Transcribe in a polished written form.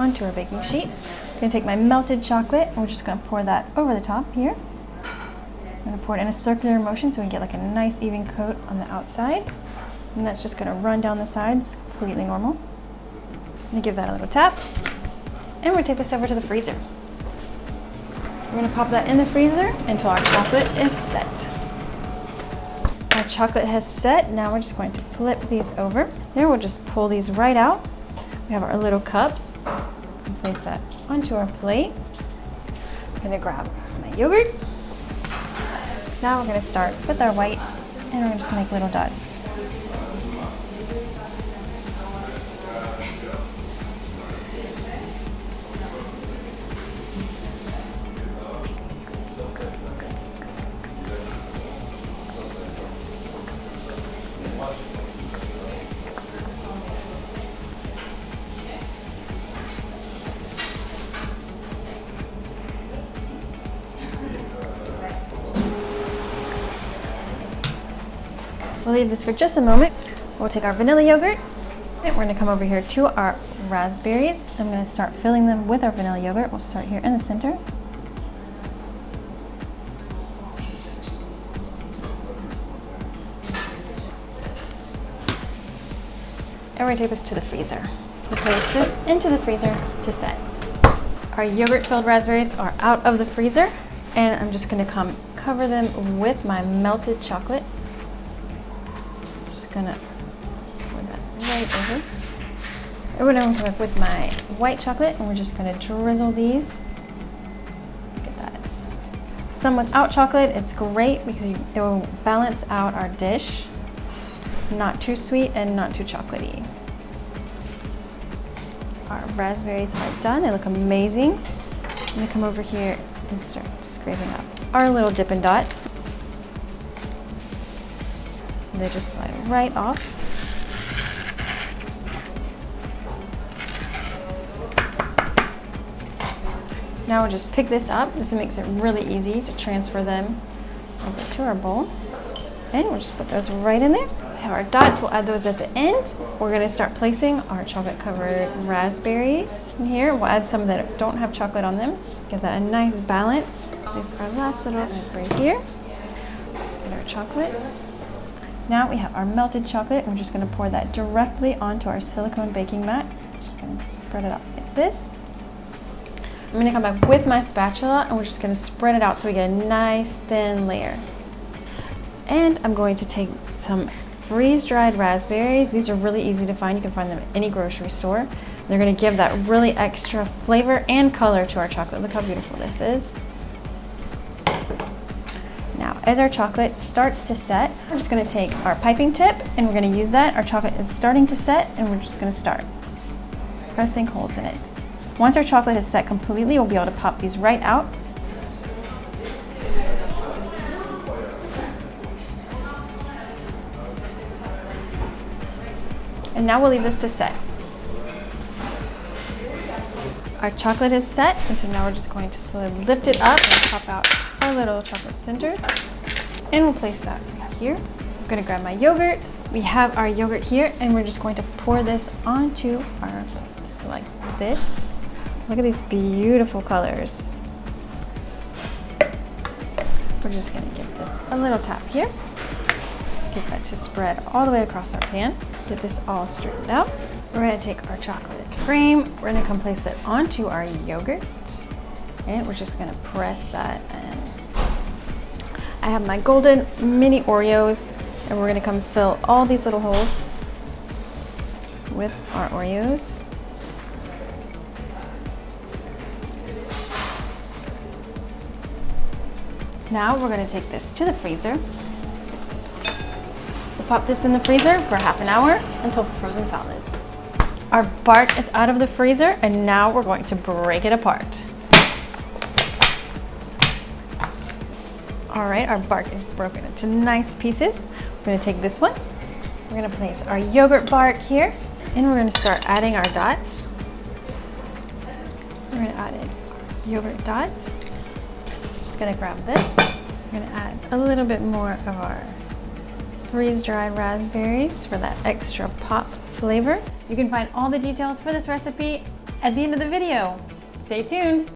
onto our baking sheet. I'm gonna take my melted chocolate and we're just gonna pour that over the top here. I'm gonna pour it in a circular motion so we can get like a nice even coat on the outside. And that's just gonna run down the sides, completely normal. I'm gonna give that a little tap. And we're gonna take this over to the freezer. We're gonna pop that in the freezer until our chocolate is set. Our chocolate has set. Now we're just going to flip these over. There, we'll just pull these right out. We have our little cups. And place that onto our plate. I'm gonna grab my yogurt. Now we're gonna start with our white, and we're just gonna make little dots. We'll leave this for just a moment. We'll take our vanilla yogurt and we're gonna come over here to our raspberries. I'm gonna start filling them with our vanilla yogurt. We'll start here in the center. And we're gonna take this to the freezer. We'll place this into the freezer to set. Our yogurt-filled raspberries are out of the freezer, and I'm just gonna come cover them with my melted chocolate. Gonna pour that right over. And we're gonna come up with my white chocolate and we're just gonna drizzle these. Look at that. Some without chocolate, it's great because it will balance out our dish. Not too sweet and not too chocolatey. Our raspberries are done. They look amazing. I'm gonna come over here and start scraping up our little Dippin' dots. They just slide right off. Now we'll just pick this up. This makes it really easy to transfer them over to our bowl. And we'll just put those right in there. We have our dots, we'll add those at the end. We're gonna start placing our chocolate covered raspberries in here. We'll add some that don't have chocolate on them. Just give that a nice balance. Place our last little raspberry here. And our chocolate. Now we have our melted chocolate. We're just gonna pour that directly onto our silicone baking mat. Just gonna spread it out like this. I'm gonna come back with my spatula and we're just gonna spread it out so we get a nice thin layer. And I'm going to take some freeze-dried raspberries. These are really easy to find. You can find them at any grocery store. They're gonna give that really extra flavor and color to our chocolate. Look how beautiful this is. Now, as our chocolate starts to set, we're just gonna take our piping tip and we're gonna use that. Our chocolate is starting to set and we're just gonna start pressing holes in it. Once our chocolate is set completely, we'll be able to pop these right out. And now we'll leave this to set. Our chocolate is set, and so now we're just going to slowly lift it up and pop out our little chocolate center. And we'll place that here. I'm gonna grab my yogurt. We have our yogurt here, and we're just going to pour this onto our, like this. Look at these beautiful colors. We're just gonna give this a little tap here. Get that to spread all the way across our pan. Get this all straightened out. We're gonna take our chocolate cream. We're gonna come place it onto our yogurt. And we're just gonna press that in. I have my golden mini Oreos, and we're gonna come fill all these little holes with our Oreos. Now we're gonna take this to the freezer. We'll pop this in the freezer for half an hour until frozen solid. Our bark is out of the freezer, and now we're going to break it apart. All right, our bark is broken into nice pieces. We're gonna take this one. We're gonna place our yogurt bark here, and we're gonna start adding our dots. We're gonna add in our yogurt dots. Just gonna grab this. We're gonna add a little bit more of our freeze-dried raspberries for that extra pop flavor. You can find all the details for this recipe at the end of the video. Stay tuned.